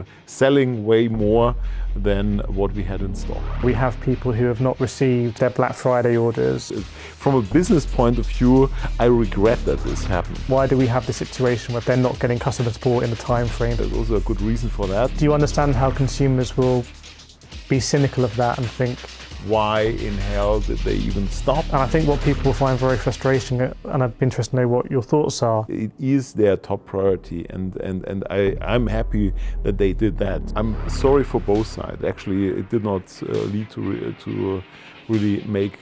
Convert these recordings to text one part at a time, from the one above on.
were selling way more than what we had in stock. We have people who have not received their Black Friday orders. From a business point of view, I regret that this happened. Why do we have the situation where they're not getting customer support in the time frame? There's also a good reason for that. Do you understand how consumers will be cynical of that and think, why in hell did they even stop? And I think what people will find very frustrating, and I'd be interested to know what your thoughts are. It is their top priority, and I'm happy that they did that. I'm sorry for both sides. Actually, it did not lead to really make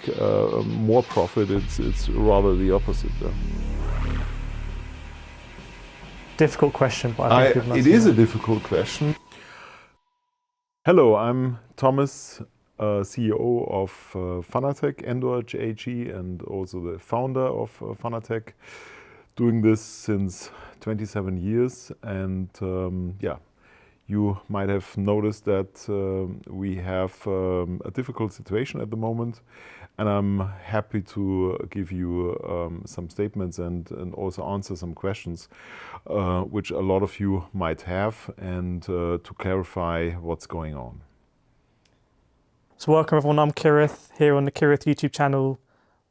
more profit. It's rather the opposite. Difficult question, but I think it is a difficult question. Hello, I'm Thomas, CEO of Fanatec Endor AG and also the founder of Fanatec, doing this since 27 years. And you might have noticed that we have a difficult situation at the moment, and I'm happy to give you some statements and also answer some questions which a lot of you might have, and to clarify what's going on. So welcome everyone, I'm Kireth, here on the Kireth YouTube channel,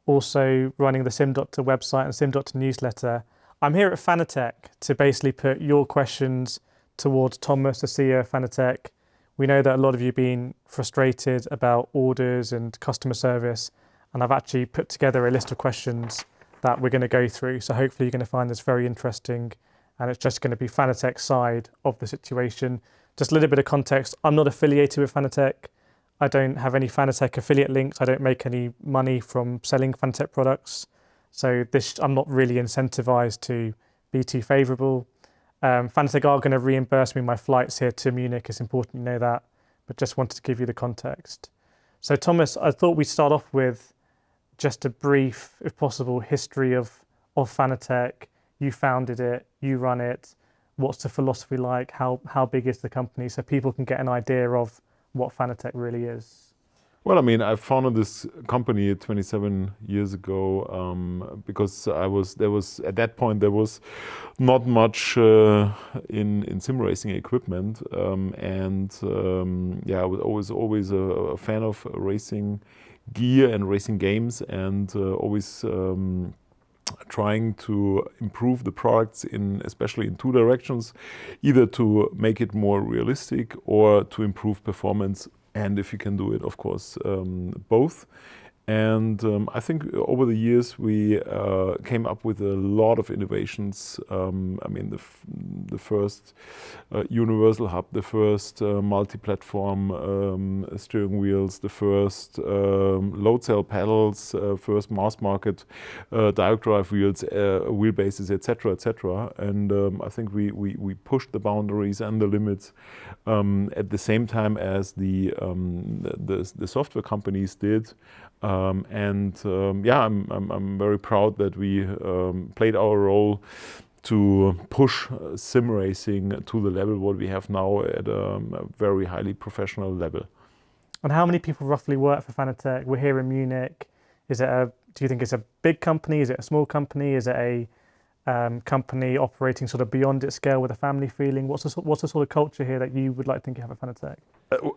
also running the SimDoctor website and SimDoctor newsletter. I'm here at Fanatec to basically put your questions towards Thomas, the CEO of Fanatec. We know that a lot of you have been frustrated about orders and customer service, and I've actually put together a list of questions that we're going to go through. So hopefully you're going to find this very interesting, and it's just going to be Fanatec's side of the situation. Just a little bit of context, I'm not affiliated with Fanatec. I don't have any Fanatec affiliate links. I don't make any money from selling Fanatec products. So I'm not really incentivized to be too favorable. Fanatec are going to reimburse me my flights here to Munich. It's important you know that, but just wanted to give you the context. So Thomas, I thought we'd start off with just a brief, if possible, history of Fanatec. You founded it, you run it. What's the philosophy like? How big is the company? So people can get an idea of what Fanatec really is. Well, I mean, I founded this company 27 years ago because at that point there was not much in sim racing equipment, I was always a fan of racing gear and racing games, and always trying to improve the products especially in two directions, either to make it more realistic or to improve performance, and if you can do it, of course, both. And I think over the years we came up with a lot of innovations. I mean, the first universal hub, the first multi-platform steering wheels, the first load cell pedals, first mass market direct drive wheels, wheelbases, etc., etc. And I think we pushed the boundaries and the limits at the same time as the software companies did. I'm very proud that we played our role to push sim racing to the level what we have now at a very highly professional level. And how many people roughly work for Fanatec? We're here in Munich. Do you think it's a big company? Is it a small company? Is it a company operating sort of beyond its scale with a family feeling? What's the sort of culture here that you would like to think you have at Fanatec?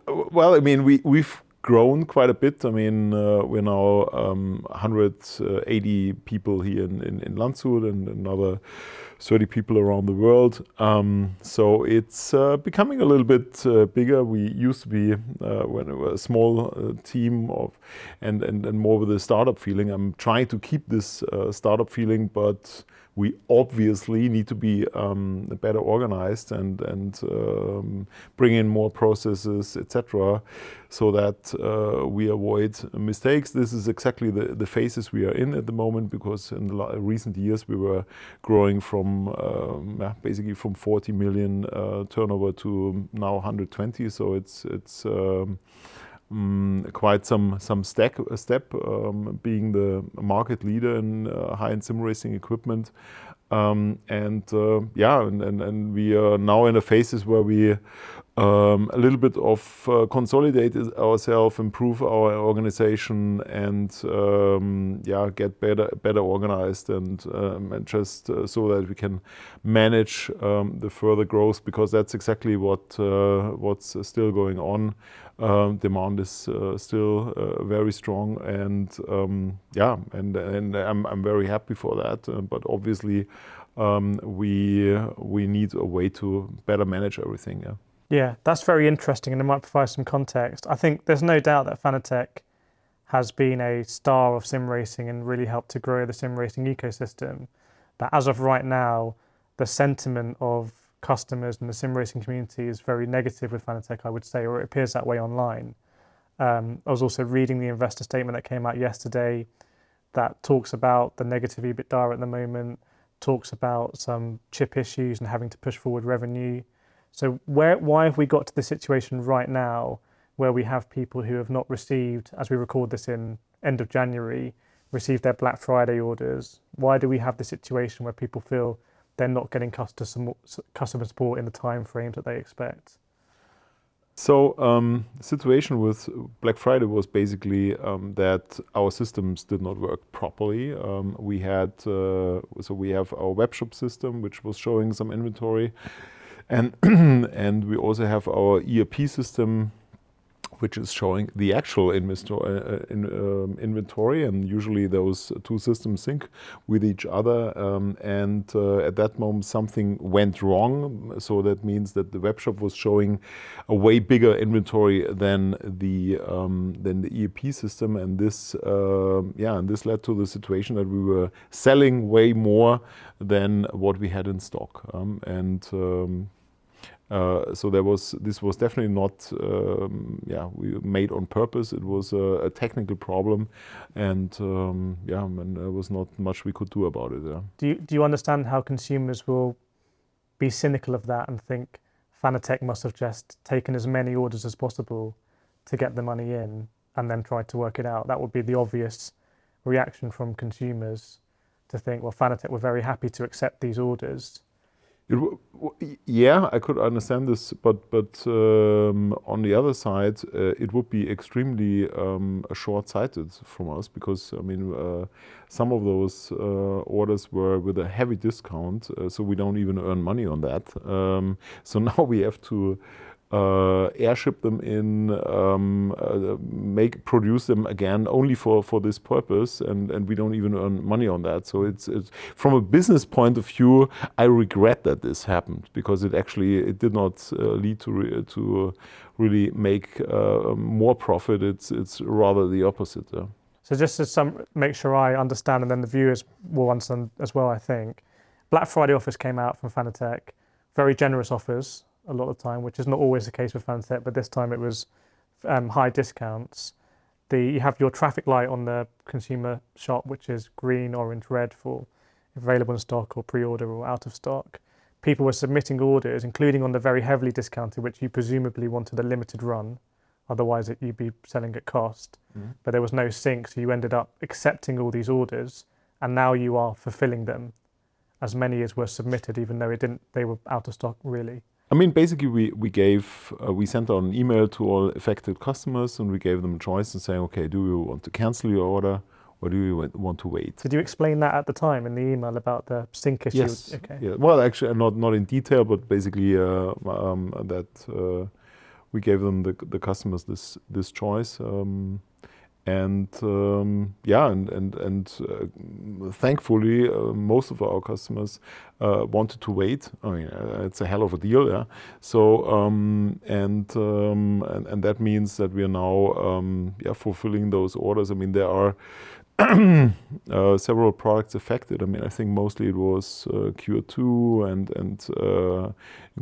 Well, I mean, we've grown quite a bit. I mean, we're now 180 people here in Landshut and another 30 people around the world. So it's becoming a little bit bigger. We used to be when we were a small team and more with a startup feeling. I'm trying to keep this startup feeling, but we obviously need to be better organized and bring in more processes, etc., so that we avoid mistakes. This is exactly the phases we are in at the moment, because in the recent years we were growing from basically from 40 million turnover to now 120. So it's quite some step being the market leader in high-end sim racing equipment, and we are now in the phases where we a little bit of consolidate ourselves, improve our organization, and get better organized, and just so that we can manage the further growth, because that's exactly what's still going on. Demand is still very strong, and I'm very happy for that. But obviously, we need a way to better manage everything. Yeah. Yeah, that's very interesting, and it might provide some context. I think there's no doubt that Fanatec has been a star of sim racing and really helped to grow the sim racing ecosystem. But as of right now, the sentiment of customers and the sim racing community is very negative with Fanatec, I would say, or it appears that way online. I was also reading the investor statement that came out yesterday that talks about the negative EBITDA at the moment, talks about some chip issues and having to push forward revenue. So why have we got to the situation right now where we have people who have not received, as we record this in end of January, received their Black Friday orders? Why do we have the situation where people feel they're not getting customer support in the time frames that they expect? So the situation with Black Friday was basically that our systems did not work properly. We have our webshop system, which was showing some inventory, and and we also have our ERP system, which is showing the actual inventory, and usually those two systems sync with each other. At that moment, something went wrong. So that means that the webshop was showing a way bigger inventory than the ERP system, and this led to the situation that we were selling way more than what we had in stock. So this was definitely not we made on purpose. It was a technical problem, and there was not much we could do about it. Yeah. Do you understand how consumers will be cynical of that and think Fanatec must have just taken as many orders as possible to get the money in and then tried to work it out? That would be the obvious reaction from consumers, to think, well, Fanatec were very happy to accept these orders. I could understand this, but on the other side, it would be extremely short-sighted from us, because I mean, some of those orders were with a heavy discount, so we don't even earn money on that. So now we have to airship them in, produce them again only for this purpose, and we don't even earn money on that. So it's from a business point of view, I regret that this happened, because it did not lead to really make more profit. It's rather the opposite. So just to make sure I understand, and then the viewers will understand as well, I think. Black Friday offers came out from Fanatec, very generous offers a lot of the time, which is not always the case with Fanatec, but this time it was high discounts. You have your traffic light on the consumer shop, which is green, orange, red for available in stock or pre-order or out of stock. People were submitting orders, including on the very heavily discounted, which you presumably wanted a limited run, otherwise you'd be selling at cost. But there was no sync, so you ended up accepting all these orders, and now you are fulfilling them, as many as were submitted, even though they were out of stock really. I mean, basically, we sent out an email to all affected customers, and we gave them a choice and saying, okay, do you want to cancel your order, or do you want to wait? Did you explain that at the time in the email about the sync issue? Yes. Okay. Yeah. Well, actually, not in detail, but basically that we gave them the customers this choice. Thankfully, most of our customers wanted to wait. I mean, it's a hell of a deal, yeah. So and that means that we are now fulfilling those orders. I mean, there are several products affected. I mean, I think mostly it was Q2 and in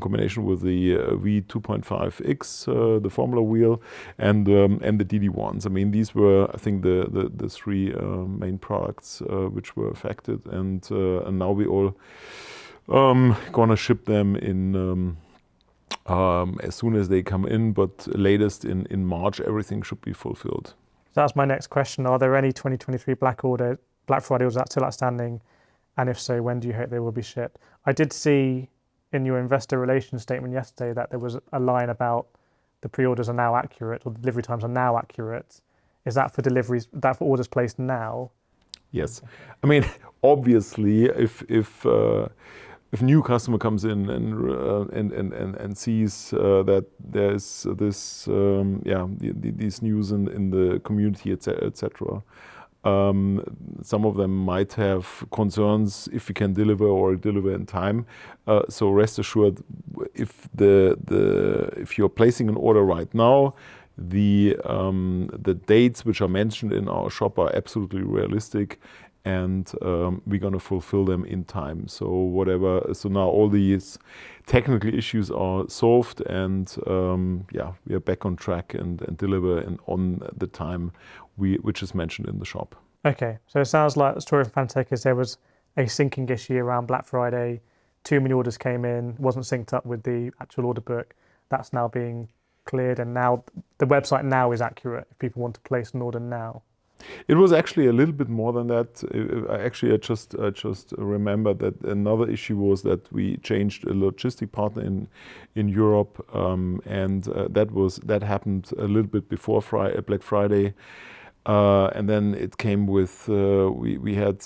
combination with the V2.5X, the Formula wheel, and the DD1s. I mean, these were, I think, the three main products which were affected, and now we all gonna ship them in as soon as they come in, but latest in March everything should be fulfilled. So that's my next question. Are there any 2023 Black Friday orders still outstanding? And if so, when do you hope they will be shipped? I did see in your investor relations statement yesterday that there was a line about the pre-orders are now accurate, or the delivery times are now accurate. Is that for deliveries? That for orders placed now? Yes, I mean, obviously, if new customer comes in and sees that there's this these news in the community, etc. Some of them might have concerns if we can deliver or deliver in time. So rest assured, if you're placing an order right now, the dates which are mentioned in our shop are absolutely realistic, and we're gonna fulfill them in time. So now all these technical issues are solved, and we are back on track and deliver on the time which is mentioned in the shop. Okay, so it sounds like the story of Fanatec is there was a syncing issue around Black Friday. Too many orders came in, wasn't synced up with the actual order book. That's now being cleared, and now the website now is accurate if people want to place an order now. It was actually a little bit more than that. I just remember that another issue was that we changed a logistic partner in Europe, and that happened a little bit before Black Friday. And then it came with we had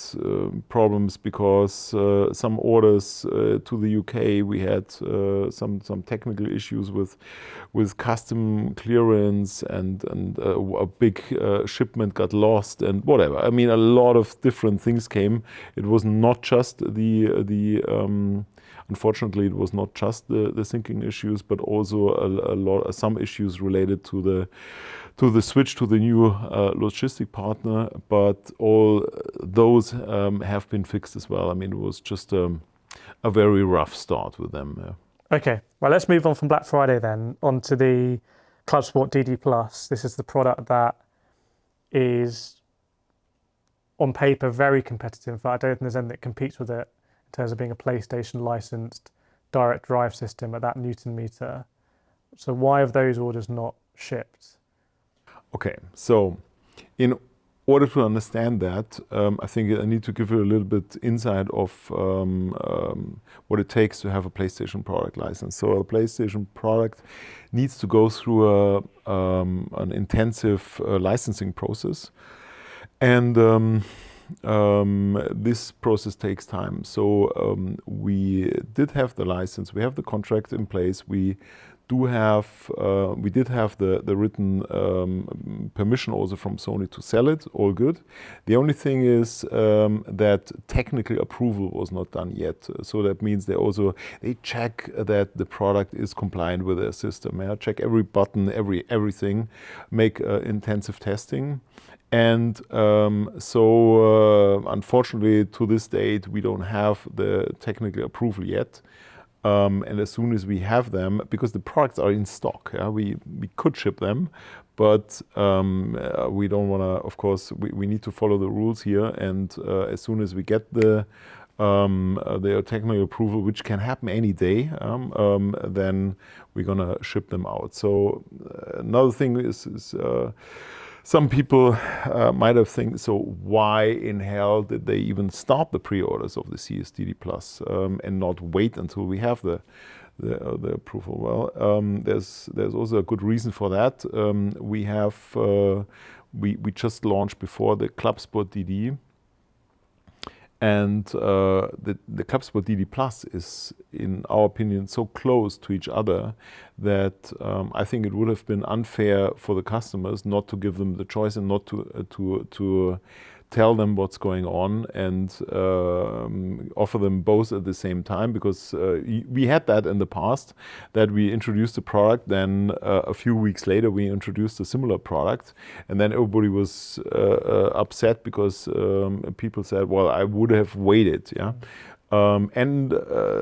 problems because some orders to the UK, we had some technical issues with custom clearance, and a big shipment got lost and whatever. I mean, a lot of different things came. It was not just unfortunately, it was not just the syncing issues, but also some issues related to the switch to the new logistic partner. But all those have been fixed as well. I mean, it was just a very rough start with them. Yeah. Okay, well, let's move on from Black Friday then onto the ClubSport DD Plus. This is the product that is on paper very competitive, but I don't think there's anything that competes with it in terms of being a PlayStation licensed direct drive system at that Newton meter. So why have those orders not shipped? Okay, so in order to understand that, I think I need to give you a little bit insight of what it takes to have a PlayStation product license. So a PlayStation product needs to go through an intensive licensing process, and this process takes time. So we did have the license, we have the contract in place, we did have the written permission also from Sony to sell it, all good. The only thing is that technical approval was not done yet. So that means they check that the product is compliant with their system. Yeah? Check every button, everything, make intensive testing. And unfortunately, to this date, we don't have the technical approval yet. And as soon as we have them, because the products are in stock, we could ship them, but we don't want to, of course, we need to follow the rules here. And as soon as we get their technical approval, which can happen any day, then we're going to ship them out. So another thing is some people might have think, so why in hell did they even start the pre-orders of the CSDD Plus and not wait until we have the approval? Well, there's also a good reason for that. We just launched before the ClubSport DD, and the ClubSport DD Plus is, in our opinion, so close to each other that I think it would have been unfair for the customers not to give them the choice and not to tell them what's going on and offer them both at the same time, because we had that in the past, that we introduced a product, then a few weeks later we introduced a similar product, and then everybody was upset because people said, well, I would have waited. Yeah.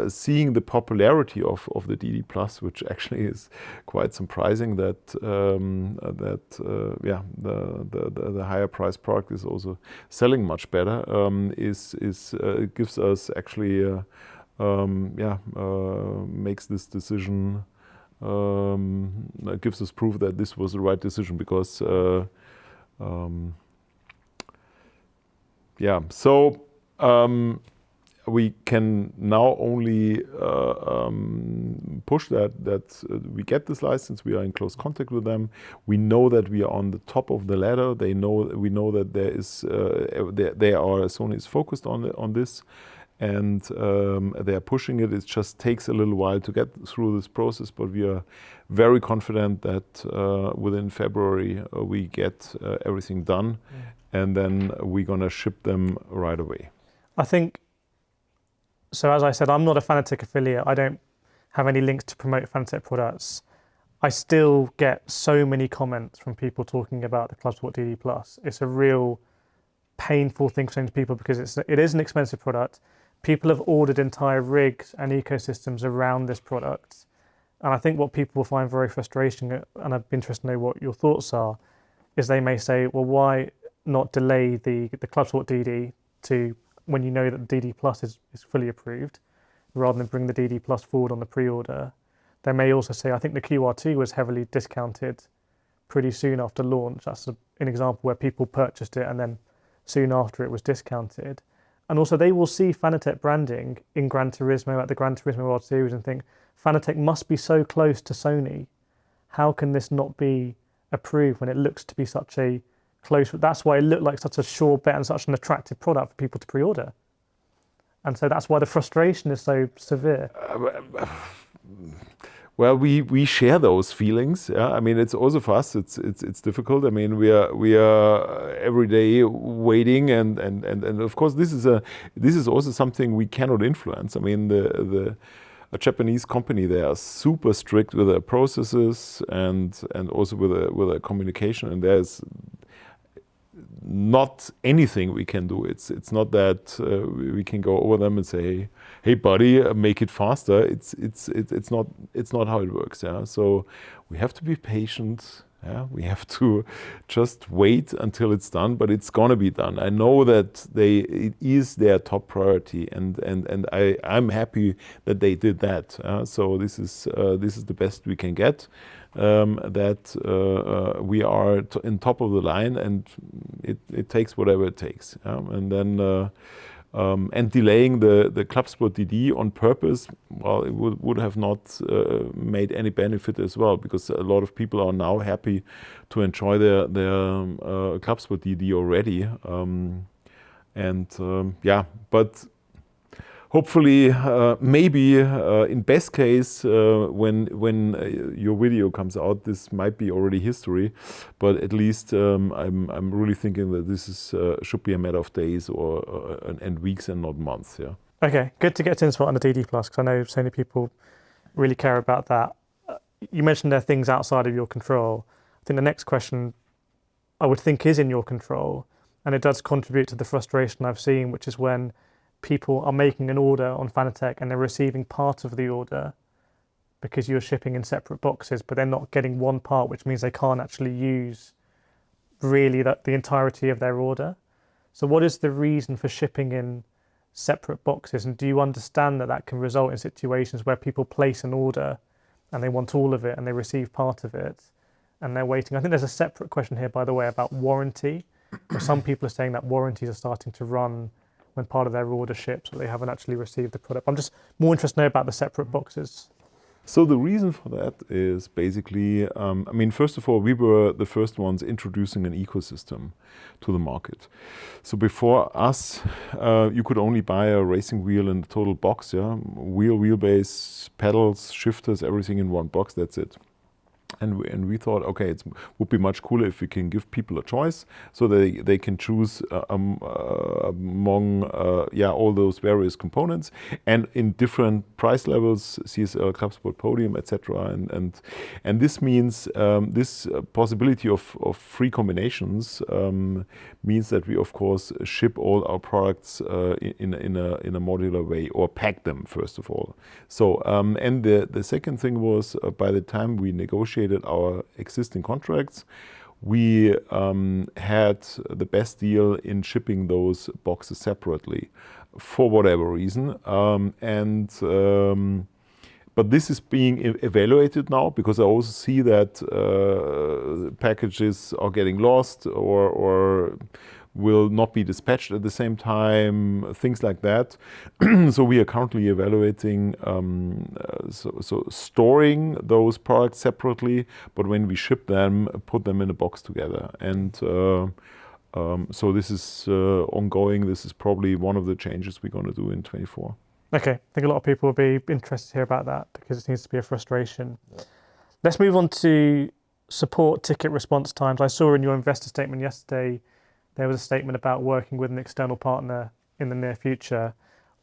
Seeing the popularity of the DD Plus, which actually is quite surprising, that the higher price product is also selling much better, gives us actually makes this decision, gives us proof that this was the right decision, because we can now only push that we get this license. We are in close contact with them. We know that we are on the top of the ladder. We know that there is Sony is focused on this, and they are pushing it. It just takes a little while to get through this process, but we are very confident that within February we get everything done, and then we're gonna ship them right away. I think. So as I said, I'm not a Fanatec affiliate. I don't have any links to promote Fanatec products. I still get so many comments from people talking about the ClubSport DD Plus. It's a real painful thing for people because it is an expensive product. People have ordered entire rigs and ecosystems around this product. And I think what people will find very frustrating, and I'd be interested to know what your thoughts are, is they may say, well, why not delay the ClubSport DD to when you know that the DD Plus is fully approved, rather than bring the DD Plus forward on the pre-order. They may also say, I think the QR2 was heavily discounted pretty soon after launch. That's an example where people purchased it and then soon after it was discounted. And also they will see Fanatec branding in Gran Turismo at the Gran Turismo World Series and think, Fanatec must be so close to Sony. How can this not be approved when it looks to be such a close? That's why it looked like such a sure bet and such an attractive product for people to pre-order. And so that's why the frustration is so severe. Well, we share those feelings. Yeah? I mean, it's also for us. It's difficult. I mean, we are every day waiting, and of course this is also something we cannot influence. I mean, a Japanese company, they are super strict with their processes and also with their communication, and there's not anything we can do. It's not that we can go over them and say, hey buddy, make it faster. It's not how it works. Yeah. So we have to be patient. Yeah. We have to just wait until it's done, but it's gonna be done. I know that it is their top priority, and I'm happy that they did that. So this is the best we can get. That we are in top of the line, and it takes whatever it takes. And then and delaying the ClubSport DD on purpose, well, it would have not made any benefit as well, because a lot of people are now happy to enjoy their ClubSport DD already. Yeah, but hopefully, maybe in best case, when your video comes out, this might be already history. But at least I'm really thinking that this should be a matter of days and weeks and not months. Yeah. Okay, good to get to insight on the DD Plus, because I know so many people really care about that. You mentioned there are things outside of your control. I think the next question I would think is in your control, and it does contribute to the frustration I've seen, which is when people are making an order on Fanatec and they're receiving part of the order because you're shipping in separate boxes, but they're not getting one part, which means they can't actually use really the entirety of their order. So what is the reason for shipping in separate boxes? And do you understand that can result in situations where people place an order and they want all of it and they receive part of it and they're waiting? I think there's a separate question here, by the way, about warranty. Where some people are saying that warranties are starting to run when part of their order ships, but they haven't actually received the product. I'm just more interested to know about the separate boxes. So the reason for that is basically, I mean, first of all, we were the first ones introducing an ecosystem to the market. So before us, you could only buy a racing wheel and a total box, yeah? Wheelbase, pedals, shifters, everything in one box, that's it. And we thought, okay, it would be much cooler if we can give people a choice, so they can choose among all those various components, and in different price levels, CSL, ClubSport Podium, etc. And this means this possibility of free combinations means that we of course ship all our products in a modular way, or pack them first of all. So and the second thing was, by the time we negotiated our existing contracts, we had the best deal in shipping those boxes separately for whatever reason. But this is being evaluated now, because I also see that packages are getting lost, or will not be dispatched at the same time, things like that. So we are currently evaluating so storing those products separately, but when we ship them, put them in a box together. And so this is ongoing. This is probably one of the changes we're going to do in 24. Okay, I think a lot of people will be interested to hear about that because it seems to be a frustration. Yeah. Let's move on to support ticket response times. I saw in your investor statement yesterday, there was a statement about working with an external partner in the near future.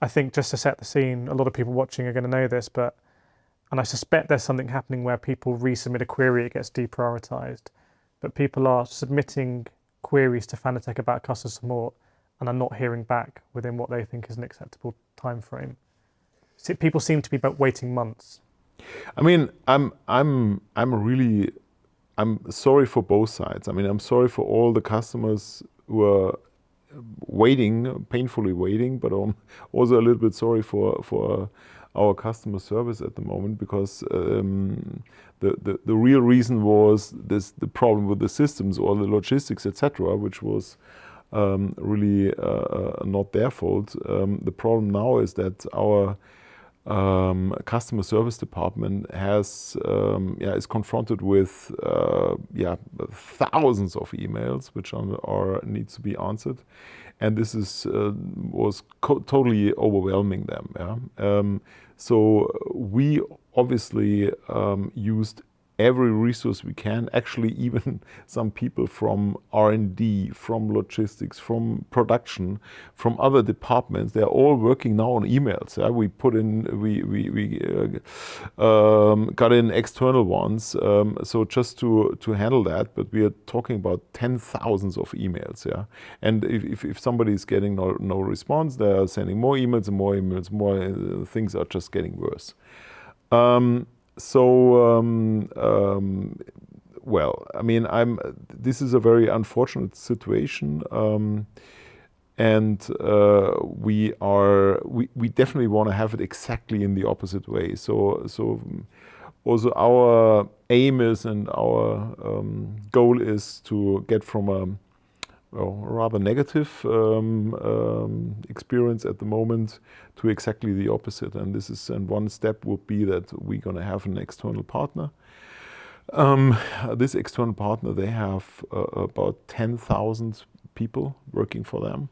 I think just to set the scene, a lot of people watching are going to know this, and I suspect there's something happening where people resubmit a query, it gets deprioritized, but people are submitting queries to Fanatec about customer support and are not hearing back within what they think is an acceptable time frame. So people seem to be waiting months. I mean, I'm sorry for both sides. I mean, I'm sorry for all the customers who are waiting, painfully waiting, but I'm also a little bit sorry for our customer service at the moment, because the real reason was the problem with the systems or the logistics, etc., which was really not their fault. The problem now is that our customer service department is confronted with thousands of emails which needs to be answered, and this was totally overwhelming them. So we obviously used every resource we can. Actually, even some people from R&D, from logistics, from production, from other departments, they're all working now on emails. We put in, we got in external ones, so just to handle that. But we are talking about 10,000s of emails. And if somebody is getting no response, they are sending more emails and more emails. More things are just getting worse. Well, I mean, this is a very unfortunate situation, and we definitely want to have it exactly in the opposite way. So also our aim is, and our goal is, to get from a rather negative experience at the moment to exactly the opposite. And one step would be that we're going to have an external partner. This external partner, they have about 10,000 people working for them.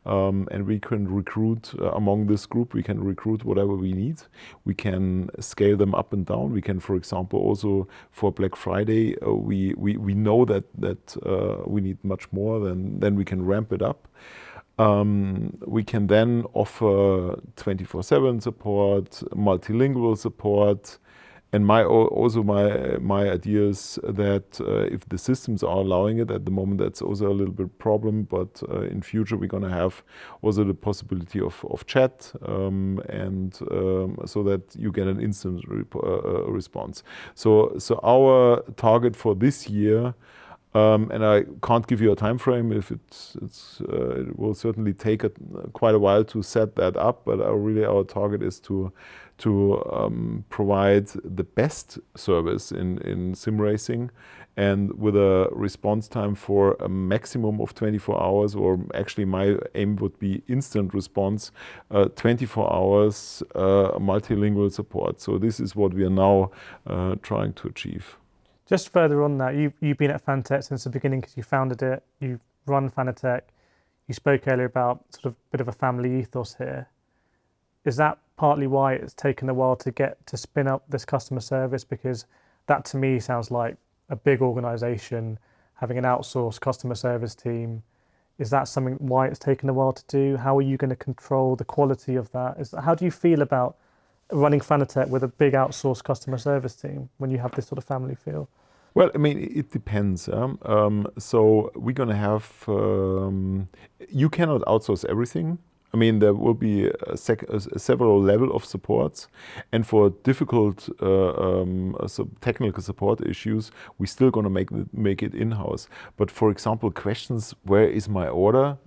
And we can recruit, among this group, we can recruit whatever we need. We can scale them up and down. We can, for example, also for Black Friday, we know that we need much more, then we can ramp it up. We can then offer 24/7 support, multilingual support. And my idea is that if the systems are allowing it at the moment, that's also a little bit of a problem. But in future, we're going to have also the possibility of chat, and so that you get an instant response. So our target for this year, and I can't give you a time frame. If it will certainly take quite a while to set that up. But really, our target is to provide the best service in sim racing, and with a response time for a maximum of 24 hours, or actually my aim would be instant response, 24 hours, multilingual support. So this is what we are now trying to achieve. Just further on that, you've been at Fanatec since the beginning because you founded it, you've run Fanatec. You spoke earlier about sort of a bit of a family ethos here. Is that partly why it's taken a while to spin up this customer service? Because that to me sounds like a big organization having an outsourced customer service team. Is that something why it's taken a while to do? How are you going to control the quality of that? How do you feel about running Fanatec with a big outsourced customer service team when you have this sort of family feel? Well, I mean, it depends. So we're going to have, you cannot outsource everything. I mean, there will be several levels of supports, and for difficult technical support issues, we're still going to make it in-house. But for example, questions, where is my order?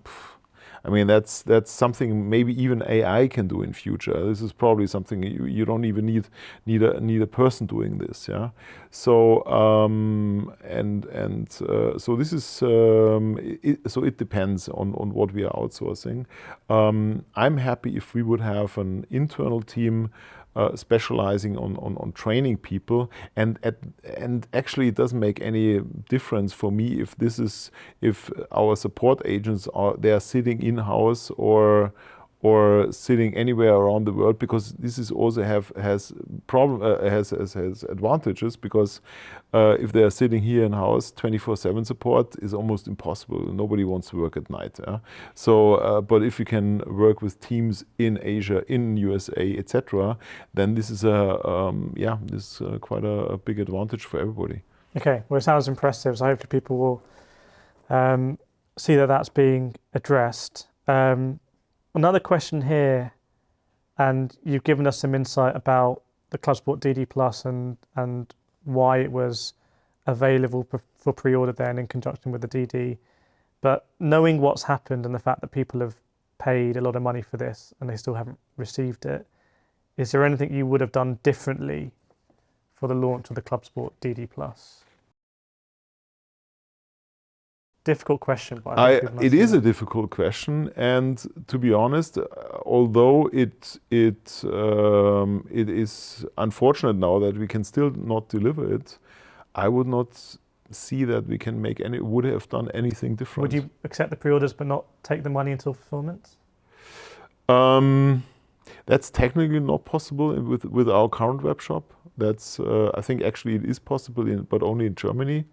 I mean, that's something maybe even AI can do in future. This is probably something you don't even need a person doing this. Yeah. So so this is so it depends on what we are outsourcing. I'm happy if we would have an internal team specializing on training people, and actually it doesn't make any difference for me if our support agents are sitting in house or sitting anywhere around the world, because this is also has advantages, because if they are sitting here in house, 24/7 support is almost impossible. Nobody wants to work at night. So, but if you can work with teams in Asia, in USA, etc., then this is quite a big advantage for everybody. Okay, well, it sounds impressive. So hopefully people will see that that's being addressed. Another question here, and you've given us some insight about the ClubSport DD Plus and why it was available for pre-order then in conjunction with the DD. But knowing what's happened and the fact that people have paid a lot of money for this and they still haven't received it, is there anything you would have done differently for the launch of the ClubSport DD Plus? Difficult question, but it is a difficult question, and to be honest, although it is unfortunate now that we can still not deliver it, I would not see that we can would have done anything different. Would you accept the pre-orders but not take the money until fulfillment? That's technically not possible with our current web shop. That's I think actually it is possible, but only in Germany.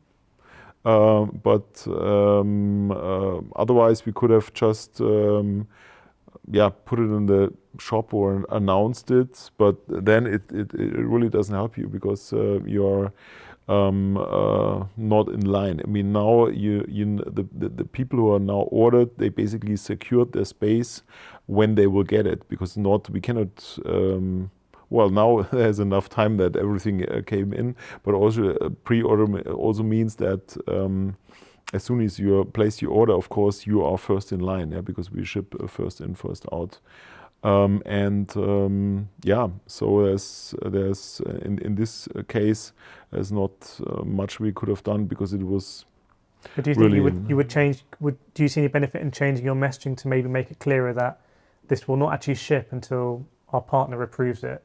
Otherwise we could have just put it in the shop or announced it, but then it really doesn't help you, because you're not in line. I mean, now the people who are now ordered, they basically secured their space when they will get it, because we cannot. Well, now there's enough time that everything came in, but also pre-order also means that as soon as you place your order, of course, you are first in line, because we ship first in, first out. So there's in this case, there's not much we could have done, because it was. But do you think you would change? Do you see any benefit in changing your messaging to maybe make it clearer that this will not actually ship until our partner approves it?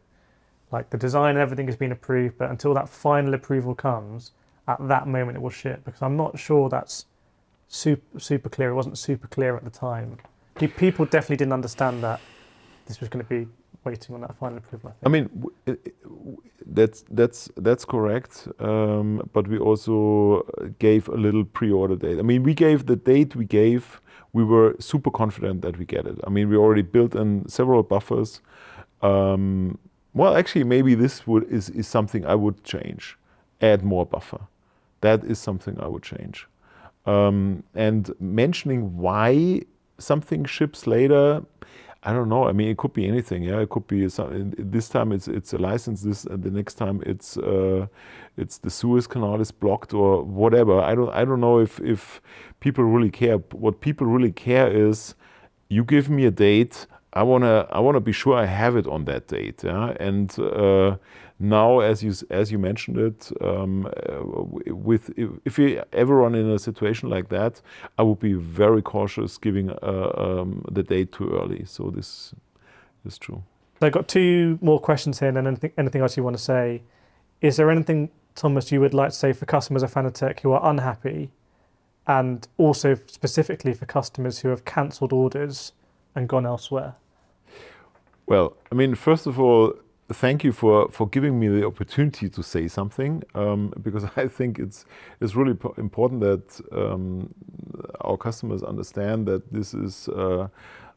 Like the design and everything has been approved, but until that final approval comes, at that moment it will ship. Because I'm not sure that's super clear. It wasn't super clear at the time. People definitely didn't understand that this was going to be waiting on that final approval, I think. I mean, that's correct. But we also gave a little pre-order date. I mean, we gave the date we gave. We were super confident that we get it. I mean, we already built in several buffers. Well, actually, maybe this is something I would change. Add more buffer. That is something I would change. And mentioning why something ships later, I don't know. I mean, it could be anything. Yeah, it could be this time it's a license. And the next time it's the Suez Canal is blocked or whatever. I don't know if people really care. What people really care is, you give me a date. I wanna be sure I have it on that date. Yeah, and now as you mentioned it, if you ever run in a situation like that, I would be very cautious giving the date too early. So this is true. So I've got two more questions here, and anything else you want to say? Is there anything, Thomas, you would like to say for customers of Fanatec who are unhappy, and also specifically for customers who have cancelled orders and gone elsewhere? Well, I mean, first of all, thank you for giving me the opportunity to say something, because I think it's really important that our customers understand that this is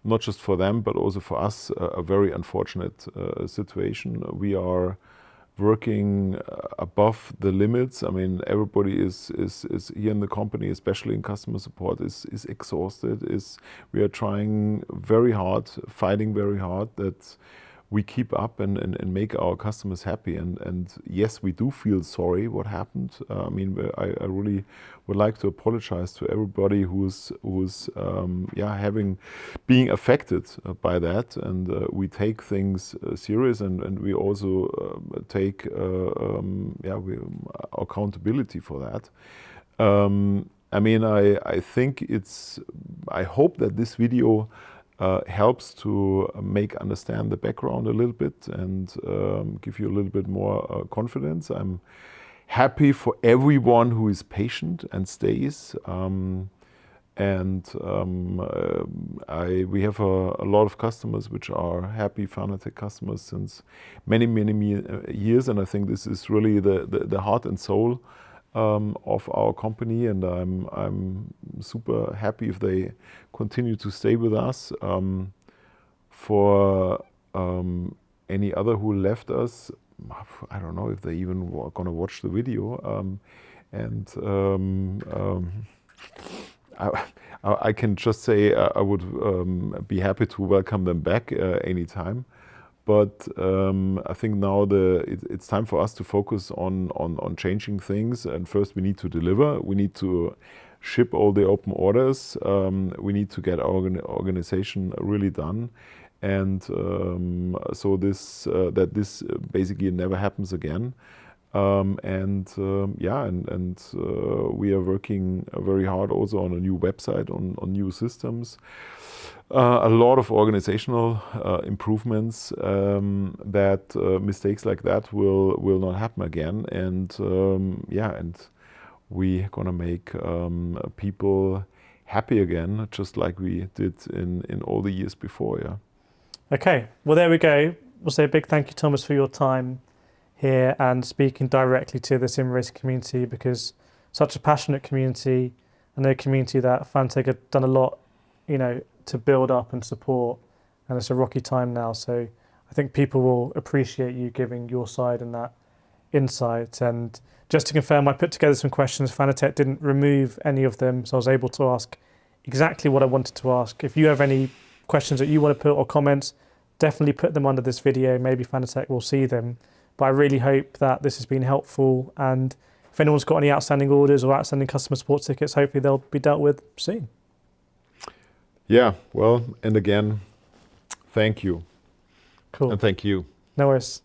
not just for them, but also for us, a very unfortunate situation. We are working above the limits. I mean, everybody is here in the company, especially in customer support, is exhausted. We are trying very hard, fighting very hard that we keep up and make our customers happy. And yes, we do feel sorry what happened. I mean, I really would like to apologize to everybody who's being affected by that. And we take things serious, and we also take accountability for that. I mean, I hope that this video helps to understand the background a little bit and give you a little bit more confidence. I'm happy for everyone who is patient and stays. We have a lot of customers which are happy Fanatec customers since many years, and I think this is really the heart and soul of our company, and I'm super happy if they continue to stay with us. For any other who left us, I don't know if they even are gonna watch the video. I can just say I would be happy to welcome them back anytime. But I think now it's time for us to focus on changing things. And first we need to deliver. We need to ship all the open orders. We need to get our organization really done. And so this basically never happens again. We are working very hard also on a new website, on new systems. A lot of organizational improvements that mistakes like that will not happen again. And we're gonna make people happy again, just like we did in all the years before. Yeah. Okay, well there we go. We'll say a big thank you, Thomas, for your time here and speaking directly to the sim racing community, because such a passionate community and a community that Fanatec have done a lot, to build up and support, and it's a rocky time now. So I think people will appreciate you giving your side and that insight. And just to confirm, I put together some questions. Fanatec didn't remove any of them, so I was able to ask exactly what I wanted to ask. If you have any questions that you want to put or comments, definitely put them under this video. Maybe Fanatec will see them. But I really hope that this has been helpful, and if anyone's got any outstanding orders or outstanding customer support tickets, hopefully they'll be dealt with soon. Yeah, well, and again, thank you. Cool. And thank you. No worries.